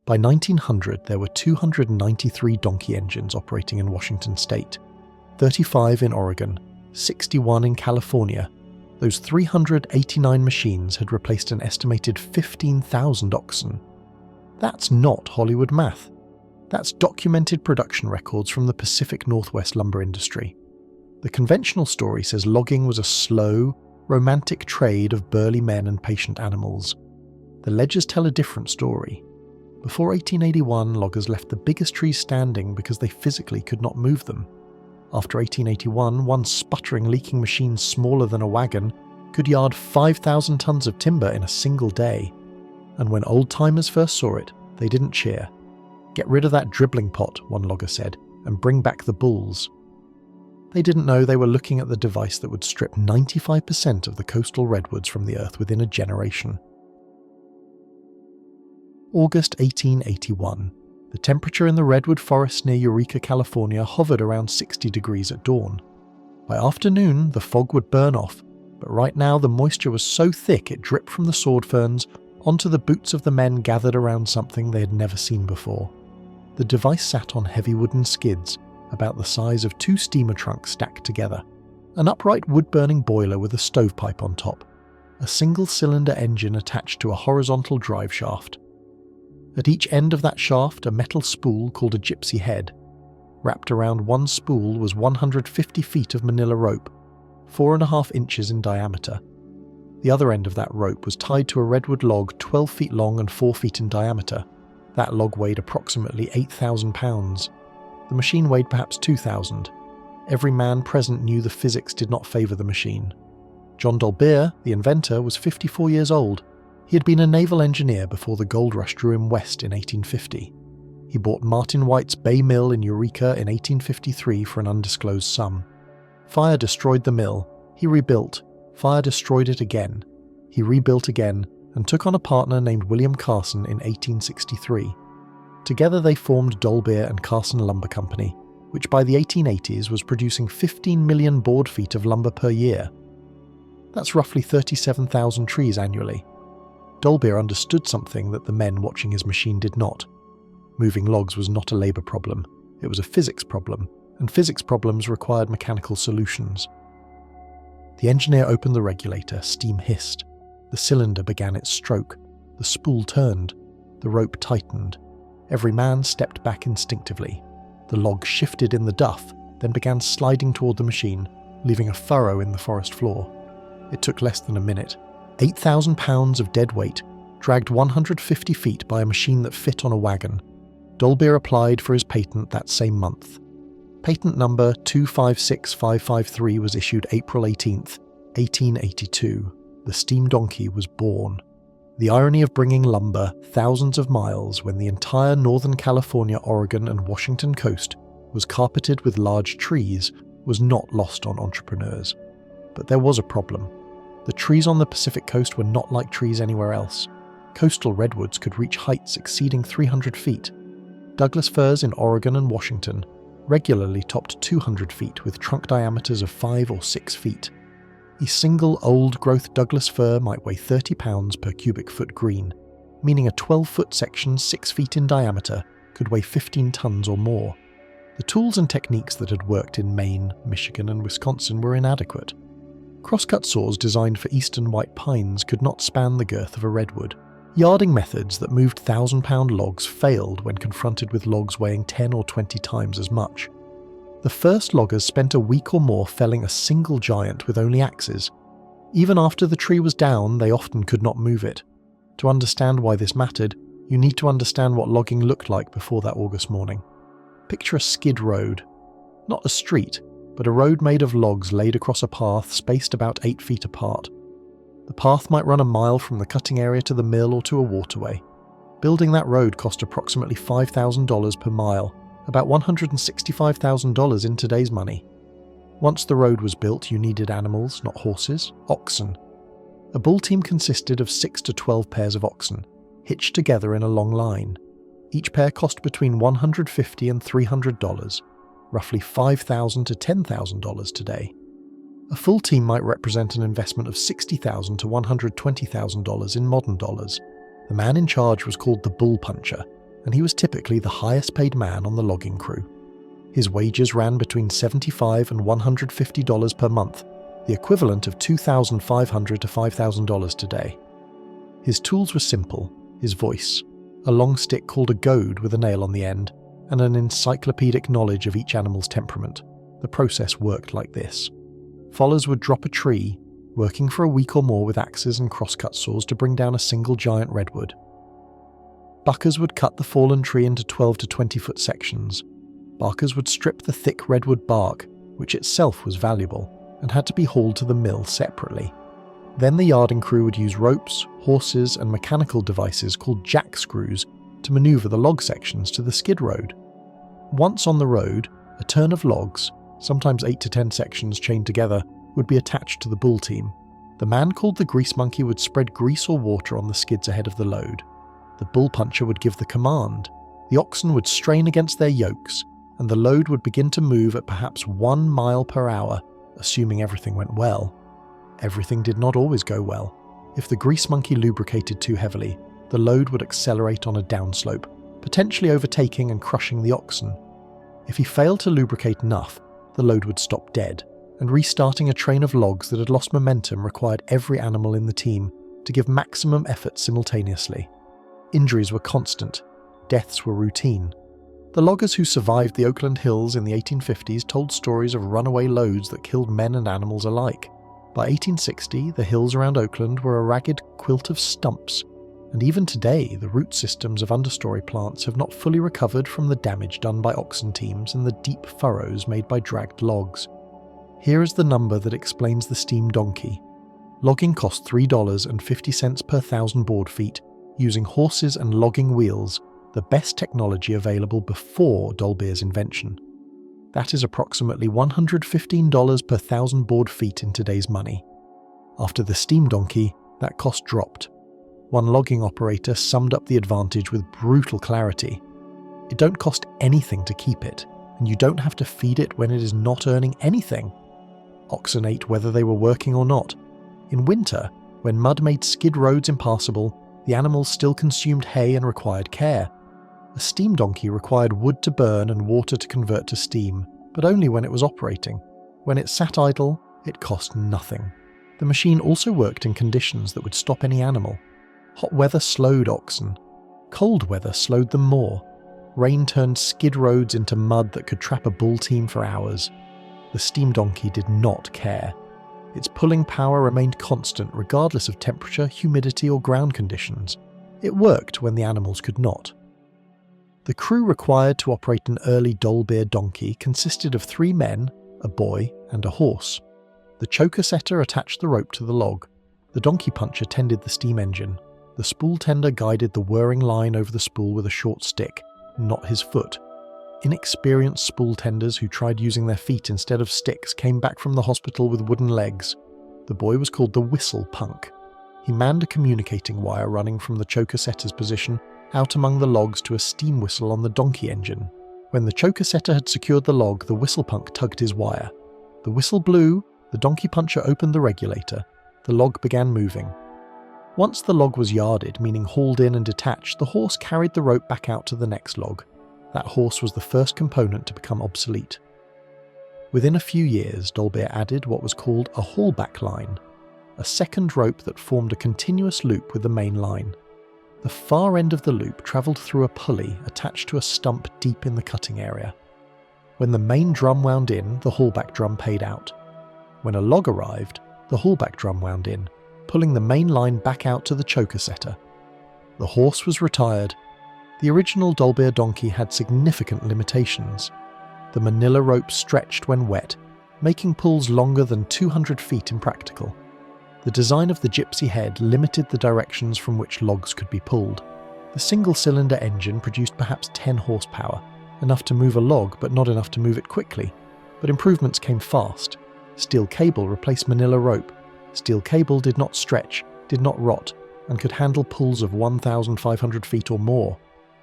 By 1900, there were 293 donkey engines operating in Washington state, 35 in Oregon, 61 in California. Those 389 machines had replaced an estimated 15,000 oxen. That's not Hollywood math. That's documented production records from the Pacific Northwest lumber industry. The conventional story says logging was a slow, romantic trade of burly men and patient animals. The ledgers tell a different story. Before 1881, loggers left the biggest trees standing because they physically could not move them. After 1881, one sputtering, leaking machine smaller than a wagon could yard 5,000 tons of timber in a single day. And when old-timers first saw it, they didn't cheer. "Get rid of that dribbling pot," one logger said, "and bring back the bulls." They didn't know they were looking at the device that would strip 95% of the coastal redwoods from the earth within a generation. August 1881. The temperature in the redwood forests near Eureka, California hovered around 60 degrees at dawn. By afternoon, the fog would burn off, but right now the moisture was so thick it dripped from the sword ferns onto the boots of the men gathered around something they had never seen before. The device sat on heavy wooden skids, about the size of 2 steamer trunks stacked together, an upright wood-burning boiler with a stovepipe on top, a single-cylinder engine attached to a horizontal drive shaft. At each end of that shaft, a metal spool called a gypsy head. Wrapped around one spool was 150 feet of manila rope, 4.5 inches in diameter. The other end of that rope was tied to a redwood log 12 feet long and 4 feet in diameter. That log weighed approximately 8,000 pounds. The machine weighed perhaps 2,000. Every man present knew the physics did not favour the machine. John Dolbeer, the inventor, was 54 years old. He had been a naval engineer before the gold rush drew him west in 1850. He bought Martin White's Bay Mill in Eureka in 1853 for an undisclosed sum. Fire destroyed the mill. He rebuilt. Fire destroyed it again. He rebuilt again and took on a partner named William Carson in 1863. Together they formed Dolbeer and Carson Lumber Company, which by the 1880s was producing 15 million board feet of lumber per year. That's roughly 37,000 trees annually. Dolbeer understood something that the men watching his machine did not. Moving logs was not a labour problem, it was a physics problem, and physics problems required mechanical solutions. The engineer opened the regulator, steam hissed. The cylinder began its stroke. The spool turned. The rope tightened. Every man stepped back instinctively. The log shifted in the duff, then began sliding toward the machine, leaving a furrow in the forest floor. It took less than a minute. 8,000 pounds of dead weight, dragged 150 feet by a machine that fit on a wagon. Dolbeer applied for his patent that same month. Patent number 256553 was issued April 18, 1882. The steam donkey was born. The irony of bringing lumber thousands of miles when the entire Northern California, Oregon, and Washington coast was carpeted with large trees was not lost on entrepreneurs. But there was a problem. The trees on the Pacific coast were not like trees anywhere else. Coastal redwoods could reach heights exceeding 300 feet. Douglas firs in Oregon and Washington regularly topped 200 feet with trunk diameters of 5 or 6 feet. A single old-growth Douglas fir might weigh 30 pounds per cubic foot green, meaning a 12-foot section 6 feet in diameter could weigh 15 tons or more. The tools and techniques that had worked in Maine, Michigan, and Wisconsin were inadequate. Crosscut saws designed for eastern white pines could not span the girth of a redwood. Yarding methods that moved 1,000-pound logs failed when confronted with logs weighing 10 or 20 times as much. The first loggers spent a week or more felling a single giant with only axes. Even after the tree was down, they often could not move it. To understand why this mattered, you need to understand what logging looked like before that August morning. Picture a skid road. Not a street, but a road made of logs laid across a path spaced about 8 feet apart. The path might run a mile from the cutting area to the mill or to a waterway. Building that road cost approximately $5,000 per mile, about $165,000 in today's money. Once the road was built, you needed animals, not horses, oxen. A bull team consisted of 6 to 12 pairs of oxen, hitched together in a long line. Each pair cost between $150 and $300, roughly $5,000 to $10,000 today. A full team might represent an investment of $60,000 to $120,000 in modern dollars. The man in charge was called the bull puncher, and he was typically the highest paid man on the logging crew. His wages ran between $75 and $150 per month, the equivalent of $2,500 to $5,000 today. His tools were simple: his voice, a long stick called a goad with a nail on the end, and an encyclopedic knowledge of each animal's temperament. The process worked like this. Followers would drop a tree, working for a week or more with axes and crosscut saws to bring down a single giant redwood. Buckers would cut the fallen tree into 12 to 20-foot sections. Barkers would strip the thick redwood bark, which itself was valuable, and had to be hauled to the mill separately. Then the yarding crew would use ropes, horses, and mechanical devices called jack screws to maneuver the log sections to the skid road. Once on the road, a turn of logs, sometimes 8 to 10 sections chained together, would be attached to the bull team. The man called the grease monkey would spread grease or water on the skids ahead of the load. The bull puncher would give the command. The oxen would strain against their yokes, and the load would begin to move at perhaps 1 mile per hour, assuming everything went well. Everything did not always go well. If the grease monkey lubricated too heavily, the load would accelerate on a downslope, potentially overtaking and crushing the oxen. If he failed to lubricate enough, the load would stop dead, and restarting a train of logs that had lost momentum required every animal in the team to give maximum effort simultaneously. Injuries were constant. Deaths were routine. The loggers who survived the Oakland Hills in the 1850s told stories of runaway loads that killed men and animals alike. By 1860, the hills around Oakland were a ragged quilt of stumps, and even today the root systems of understory plants have not fully recovered from the damage done by oxen teams and the deep furrows made by dragged logs. Here is the number that explains the steam donkey. Logging cost $3.50 per 1,000 board feet, using horses and logging wheels, the best technology available before Dolbeer's invention. That is approximately $115 per 1,000 board feet in today's money. After the steam donkey, that cost dropped. One logging operator summed up the advantage with brutal clarity. It don't cost anything to keep it, and you don't have to feed it when it is not earning anything. Oxen ate whether they were working or not. In winter, when mud made skid roads impassable, the animals still consumed hay and required care. A steam donkey required wood to burn and water to convert to steam, but only when it was operating. When it sat idle, it cost nothing. The machine also worked in conditions that would stop any animal. Hot weather slowed oxen. Cold weather slowed them more. Rain turned skid roads into mud that could trap a bull team for hours. The steam donkey did not care. Its pulling power remained constant regardless of temperature, humidity, or ground conditions. It worked when the animals could not. The crew required to operate an early Dolbeer donkey consisted of 3 men, a boy, and a horse. The choker setter attached the rope to the log. The donkey puncher tended the steam engine. The spool tender guided the whirring line over the spool with a short stick, not his foot. Inexperienced spool tenders who tried using their feet instead of sticks came back from the hospital with wooden legs. The boy was called the whistle punk. He manned a communicating wire running from the choker setter's position out among the logs to a steam whistle on the donkey engine. When the choker setter had secured the log, the whistle punk tugged his wire. The whistle blew, the donkey puncher opened the regulator. The log began moving. Once the log was yarded, meaning hauled in and detached, the horse carried the rope back out to the next log. That horse was the first component to become obsolete. Within a few years, Dolbeer added what was called a haulback line, a second rope that formed a continuous loop with the main line. The far end of the loop travelled through a pulley attached to a stump deep in the cutting area. When the main drum wound in, the haulback drum paid out. When a log arrived, the haulback drum wound in, pulling the main line back out to the choker setter. The horse was retired. The original Dolbeer donkey had significant limitations. The manila rope stretched when wet, making pulls longer than 200 feet impractical. The design of the gypsy head limited the directions from which logs could be pulled. The single-cylinder engine produced perhaps 10 horsepower, enough to move a log but not enough to move it quickly. But improvements came fast. Steel cable replaced manila rope. Steel cable did not stretch, did not rot, and could handle pulls of 1,500 feet or more.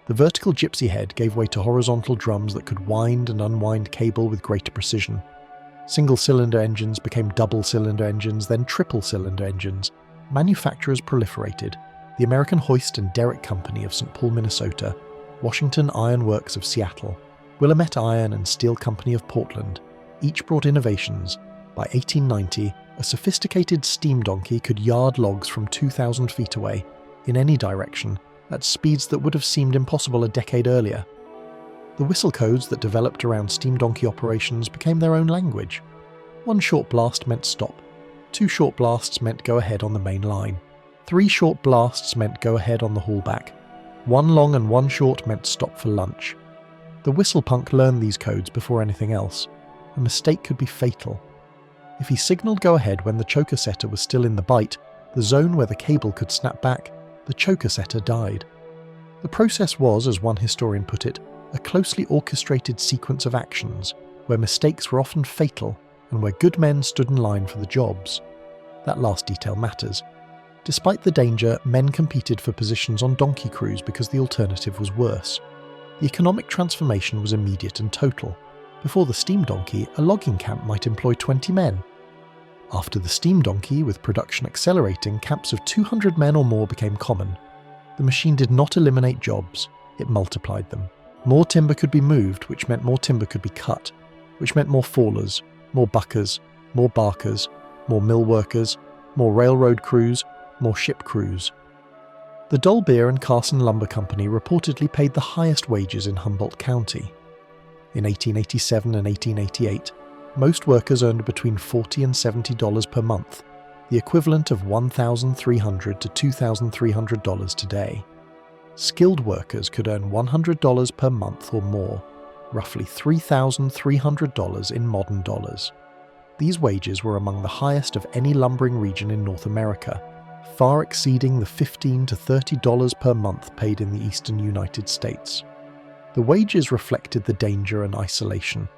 The vertical gypsy head gave way to horizontal drums that could wind and unwind cable with greater precision. Single-cylinder engines became double-cylinder engines, then triple-cylinder engines. Manufacturers proliferated. The American Hoist and Derrick Company of St. Paul, Minnesota, Washington Iron Works of Seattle, Willamette Iron and Steel Company of Portland, each brought innovations. By 1890, a sophisticated steam donkey could yard logs from 2,000 feet away, in any direction, at speeds that would have seemed impossible a decade earlier. The whistle codes that developed around steam donkey operations became their own language. 1 short blast meant stop, 2 short blasts meant go ahead on the main line, 3 short blasts meant go ahead on the haulback, 1 long and 1 short meant stop for lunch. The whistle punk learned these codes before anything else. A mistake could be fatal. If he signalled go ahead when the choker setter was still in the bite, the zone where the cable could snap back, the choker setter died. The process was, as one historian put it, a closely orchestrated sequence of actions, where mistakes were often fatal and where good men stood in line for the jobs. That last detail matters. Despite the danger, men competed for positions on donkey crews because the alternative was worse. The economic transformation was immediate and total. Before the steam donkey, a logging camp might employ 20 men. After the steam donkey, with production accelerating, camps of 200 men or more became common. The machine did not eliminate jobs, it multiplied them. More timber could be moved, which meant more timber could be cut, which meant more fallers, more buckers, more barkers, more mill workers, more railroad crews, more ship crews. The Dolbeer and Carson Lumber Company reportedly paid the highest wages in Humboldt County. In 1887 and 1888, most workers earned between $40 and $70 per month, the equivalent of $1,300 to $2,300 today. Skilled workers could earn $100 per month or more, roughly $3,300 in modern dollars. These wages were among the highest of any lumbering region in North America, far exceeding the $15 to $30 per month paid in the eastern United States. The wages reflected the danger and isolation.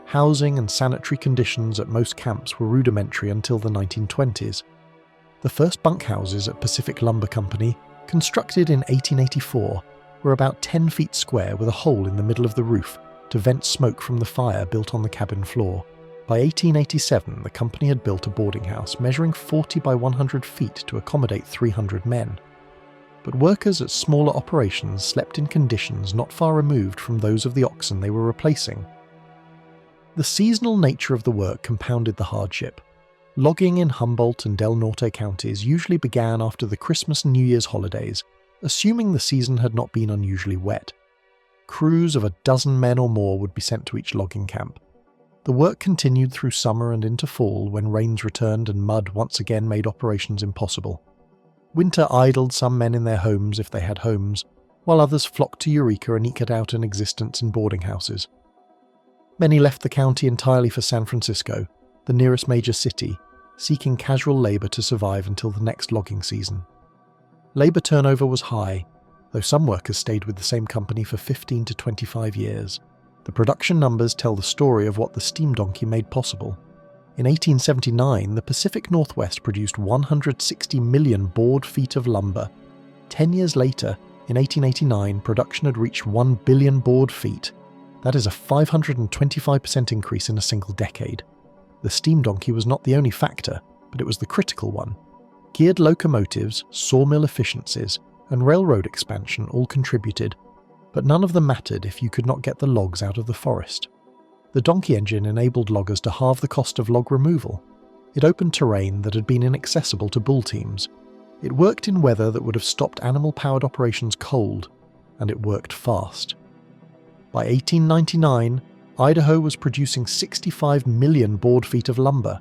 Housing and sanitary conditions at most camps were rudimentary until the 1920s. The first bunkhouses at Pacific Lumber Company, constructed in 1884, were about 10 feet square with a hole in the middle of the roof to vent smoke from the fire built on the cabin floor. By 1887, the company had built a boarding house measuring 40 by 100 feet to accommodate 300 men. But workers at smaller operations slept in conditions not far removed from those of the oxen they were replacing. The seasonal nature of the work compounded the hardship. Logging in Humboldt and Del Norte counties usually began after the Christmas and New Year's holidays, assuming the season had not been unusually wet. Crews of a dozen men or more would be sent to each logging camp. The work continued through summer and into fall when rains returned and mud once again made operations impossible. Winter idled some men in their homes if they had homes, while others flocked to Eureka and eked out an existence in boarding houses. Many left the county entirely for San Francisco, the nearest major city, seeking casual labour to survive until the next logging season. Labour turnover was high, though some workers stayed with the same company for 15 to 25 years. The production numbers tell the story of what the steam donkey made possible. In 1879, the Pacific Northwest produced 160 million board feet of lumber. 10 years later, in 1889, production had reached 1 billion board feet. That is a 525% increase in a single decade. The steam donkey was not the only factor, but it was the critical one. Geared locomotives, sawmill efficiencies, and railroad expansion all contributed, but none of them mattered if you could not get the logs out of the forest. The donkey engine enabled loggers to halve the cost of log removal. It opened terrain that had been inaccessible to bull teams. It worked in weather that would have stopped animal-powered operations cold, and it worked fast. By 1899, Idaho was producing 65 million board feet of lumber.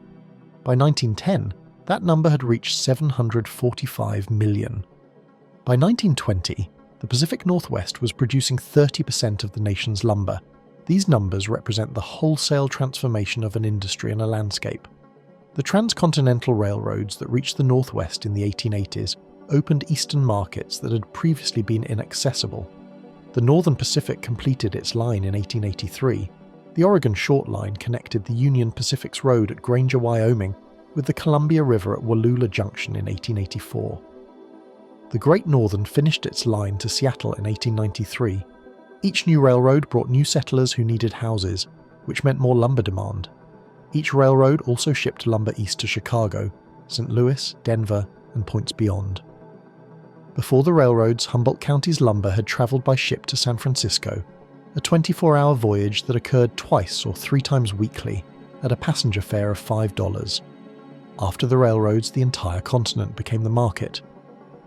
By 1910, that number had reached 745 million. By 1920, the Pacific Northwest was producing 30% of the nation's lumber. These numbers represent the wholesale transformation of an industry and a landscape. The transcontinental railroads that reached the Northwest in the 1880s opened eastern markets that had previously been inaccessible. The Northern Pacific completed its line in 1883. The Oregon Short Line connected the Union Pacific's road at Granger, Wyoming, with the Columbia River at Wallula Junction in 1884. The Great Northern finished its line to Seattle in 1893. Each new railroad brought new settlers who needed houses, which meant more lumber demand. Each railroad also shipped lumber east to Chicago, St. Louis, Denver, and points beyond. Before the railroads, Humboldt County's lumber had traveled by ship to San Francisco, a 24-hour voyage that occurred twice or 3 times weekly at a passenger fare of $5. After the railroads, the entire continent became the market.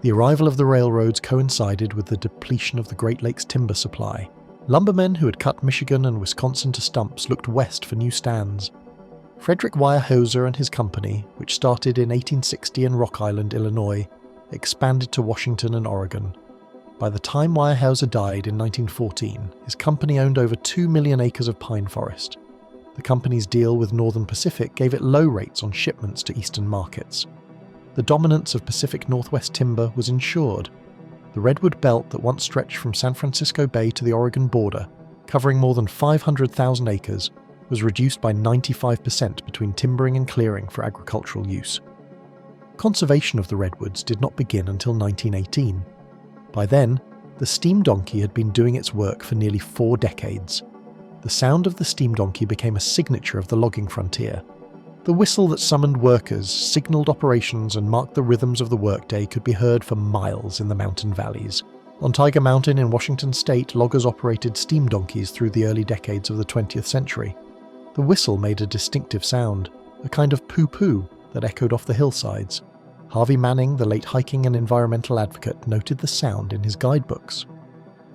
The arrival of the railroads coincided with the depletion of the Great Lakes timber supply. Lumbermen who had cut Michigan and Wisconsin to stumps looked west for new stands. Frederick Weyerhaeuser and his company, which started in 1860 in Rock Island, Illinois, expanded to Washington and Oregon. By the time Weyerhaeuser died in 1914, his company owned over 2 million acres of pine forest. The company's deal with Northern Pacific gave it low rates on shipments to eastern markets. The dominance of Pacific Northwest timber was ensured. The redwood belt that once stretched from San Francisco Bay to the Oregon border, covering more than 500,000 acres, was reduced by 95% between timbering and clearing for agricultural use. Conservation of the redwoods did not begin until 1918. By then, the steam donkey had been doing its work for nearly 4 decades. The sound of the steam donkey became a signature of the logging frontier. The whistle that summoned workers, signalled operations and marked the rhythms of the workday could be heard for miles in the mountain valleys. On Tiger Mountain in Washington state, loggers operated steam donkeys through the early decades of the 20th century. The whistle made a distinctive sound, a kind of poo-poo that echoed off the hillsides. Harvey Manning, the late hiking and environmental advocate, noted the sound in his guidebooks.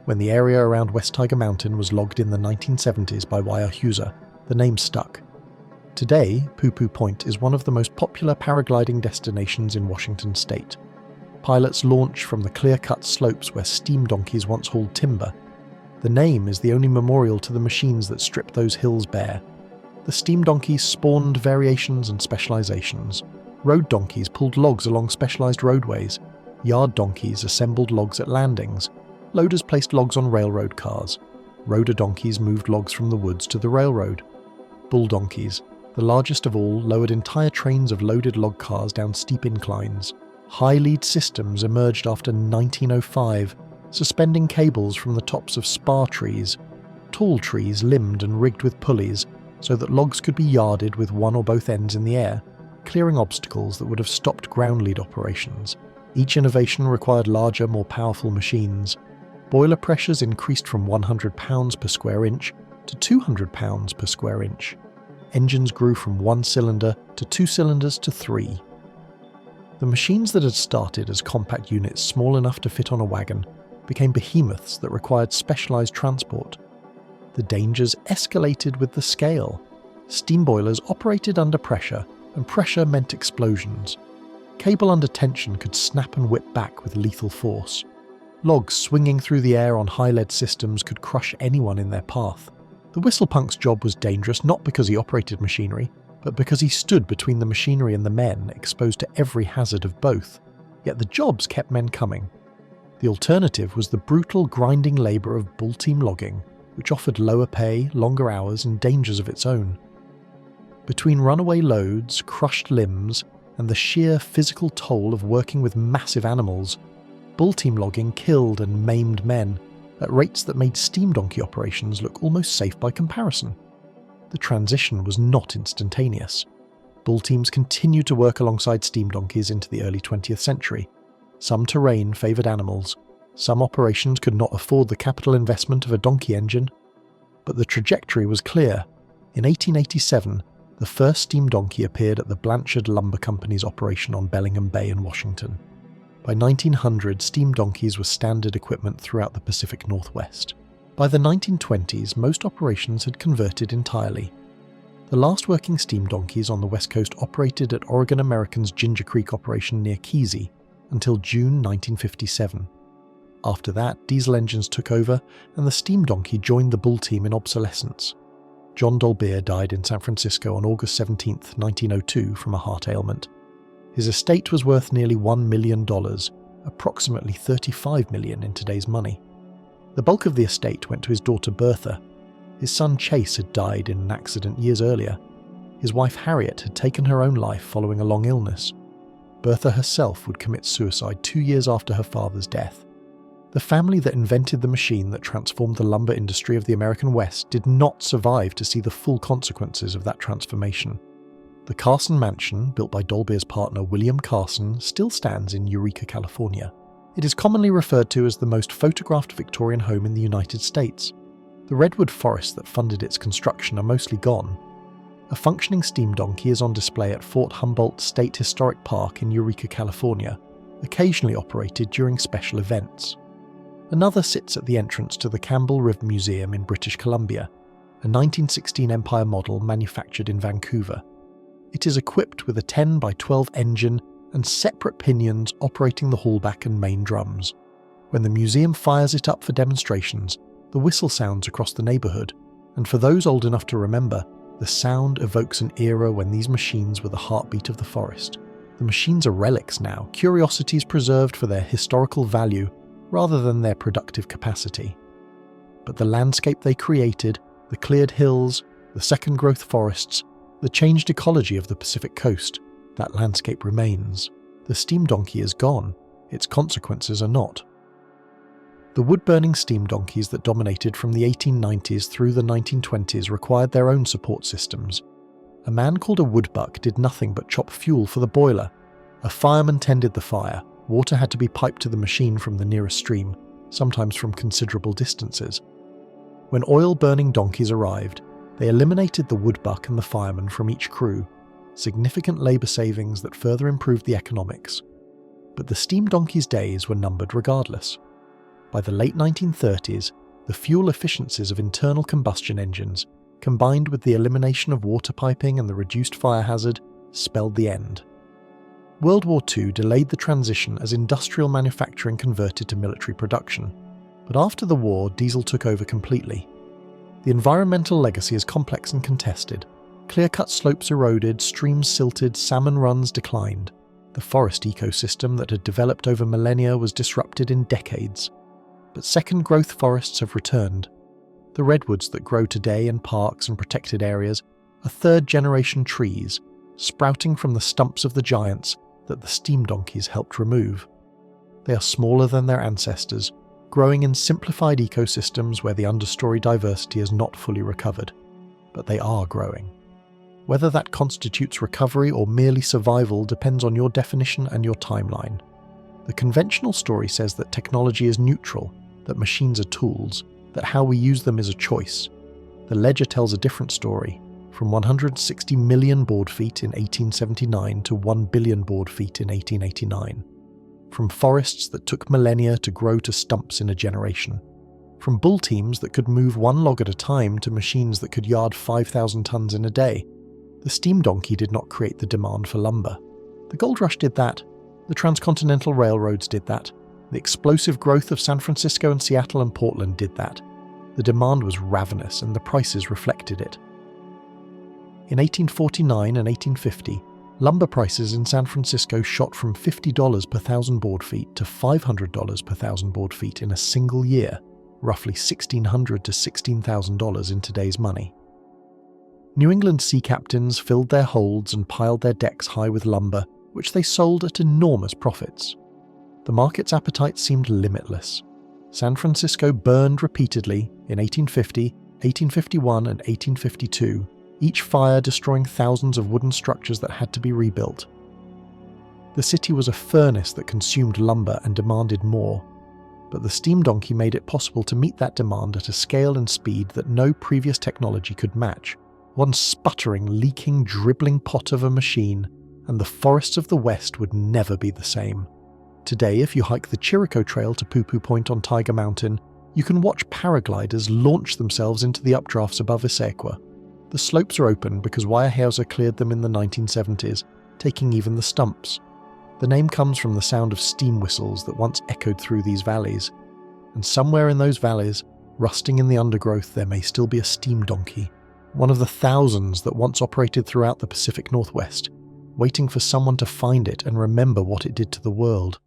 When the area around West Tiger Mountain was logged in the 1970s by Weyerhaeuser, the name stuck. Today, Poo-Poo Point is one of the most popular paragliding destinations in Washington state. Pilots launch from the clear-cut slopes where steam donkeys once hauled timber. The name is the only memorial to the machines that stripped those hills bare. The steam donkeys spawned variations and specializations. Road donkeys pulled logs along specialized roadways. Yard donkeys assembled logs at landings. Loaders placed logs on railroad cars. Roader donkeys moved logs from the woods to the railroad. Bull donkeys, the largest of all, lowered entire trains of loaded log cars down steep inclines. High-lead systems emerged after 1905, suspending cables from the tops of spar trees, tall trees limbed and rigged with pulleys so that logs could be yarded with one or both ends in the air, clearing obstacles that would have stopped ground lead operations. Each innovation required larger, more powerful machines. Boiler pressures increased from 100 pounds per square inch to 200 pounds per square inch. Engines grew from 1 cylinder to 2 cylinders to 3. The machines that had started as compact units small enough to fit on a wagon became behemoths that required specialized transport. The dangers escalated with the scale. Steam boilers operated under pressure, and pressure meant explosions. Cable under tension could snap and whip back with lethal force. Logs swinging through the air on high-lead systems could crush anyone in their path. The whistlepunk's job was dangerous not because he operated machinery, but because he stood between the machinery and the men, exposed to every hazard of both. Yet the jobs kept men coming. The alternative was the brutal, grinding labour of bull-team logging, which offered lower pay, longer hours, and dangers of its own. Between runaway loads, crushed limbs, and the sheer physical toll of working with massive animals, bull-team logging killed and maimed men at rates that made steam donkey operations look almost safe by comparison. The transition was not instantaneous. Bull teams continued to work alongside steam donkeys into the early 20th century. Some terrain favoured animals, some operations could not afford the capital investment of a donkey engine, but the trajectory was clear. In 1887, the first steam donkey appeared at the Blanchard Lumber Company's operation on Bellingham Bay in Washington. By 1900, steam donkeys were standard equipment throughout the Pacific Northwest. By the 1920s, most operations had converted entirely. The last working steam donkeys on the West Coast operated at Oregon American's Ginger Creek operation near Kesey until June 1957. After that, diesel engines took over and the steam donkey joined the bull team in obsolescence. John Dolbeer died in San Francisco on August 17, 1902 from a heart ailment. His estate was worth nearly $1 million, approximately $35 million in today's money. The bulk of the estate went to his daughter Bertha. His son Chase had died in an accident years earlier. His wife Harriet had taken her own life following a long illness. Bertha herself would commit suicide 2 years after her father's death. The family that invented the machine that transformed the lumber industry of the American West did not survive to see the full consequences of that transformation. The Carson Mansion, built by Dolbeer's partner William Carson, still stands in Eureka, California. It is commonly referred to as the most photographed Victorian home in the United States. The redwood forests that funded its construction are mostly gone. A functioning steam donkey is on display at Fort Humboldt State Historic Park in Eureka, California, occasionally operated during special events. Another sits at the entrance to the Campbell River Museum in British Columbia, a 1916 Empire model manufactured in Vancouver. It is equipped with a 10 by 12 engine and separate pinions operating the haulback and main drums. When the museum fires it up for demonstrations, the whistle sounds across the neighbourhood, and for those old enough to remember, the sound evokes an era when these machines were the heartbeat of the forest. The machines are relics now, curiosities preserved for their historical value rather than their productive capacity. But the landscape they created, the cleared hills, the second growth forests, the changed ecology of the Pacific coast, that landscape remains. The steam donkey is gone, its consequences are not. The wood-burning steam donkeys that dominated from the 1890s through the 1920s required their own support systems. A man called a woodbuck did nothing but chop fuel for the boiler. A fireman tended the fire. Water had to be piped to the machine from the nearest stream, sometimes from considerable distances. When oil-burning donkeys arrived, they eliminated the woodbuck and the fireman from each crew, significant labour savings that further improved the economics. But the steam donkey's days were numbered regardless. By the late 1930s, the fuel efficiencies of internal combustion engines, combined with the elimination of water piping and the reduced fire hazard, spelled the end. World War II delayed the transition as industrial manufacturing converted to military production, but after the war, diesel took over completely. The environmental legacy is complex and contested. Clear-cut slopes eroded, streams silted, salmon runs declined. The forest ecosystem that had developed over millennia was disrupted in decades. But second-growth forests have returned. The redwoods that grow today in parks and protected areas are third-generation trees, sprouting from the stumps of the giants that the steam donkeys helped remove. They are smaller than their ancestors, growing in simplified ecosystems where the understory diversity is not fully recovered. But they are growing. Whether that constitutes recovery or merely survival depends on your definition and your timeline. The conventional story says that technology is neutral, that machines are tools, that how we use them is a choice. The ledger tells a different story, from 160 million board feet in 1879 to 1 billion board feet in 1889. From forests that took millennia to grow to stumps in a generation. From bull teams that could move one log at a time to machines that could yard 5,000 tons in a day. The steam donkey did not create the demand for lumber. The gold rush did that. The transcontinental railroads did that. The explosive growth of San Francisco and Seattle and Portland did that. The demand was ravenous and the prices reflected it. In 1849 and 1850, lumber prices in San Francisco shot from $50 per thousand board feet to $500 per thousand board feet in a single year, roughly $1,600 to $16,000 in today's money. New England sea captains filled their holds and piled their decks high with lumber, which they sold at enormous profits. The market's appetite seemed limitless. San Francisco burned repeatedly in 1850, 1851 and 1852, each fire destroying thousands of wooden structures that had to be rebuilt. The city was a furnace that consumed lumber and demanded more, but the steam donkey made it possible to meet that demand at a scale and speed that no previous technology could match. One sputtering, leaking, dribbling pot of a machine, and the forests of the West would never be the same. Today, if you hike the Chirico Trail to Poo-Poo Point on Tiger Mountain, you can watch paragliders launch themselves into the updrafts above Issaquah. The slopes are open because Weyerhaeuser cleared them in the 1970s, taking even the stumps. The name comes from the sound of steam whistles that once echoed through these valleys. And somewhere in those valleys, rusting in the undergrowth, there may still be a steam donkey, one of the thousands that once operated throughout the Pacific Northwest, waiting for someone to find it and remember what it did to the world.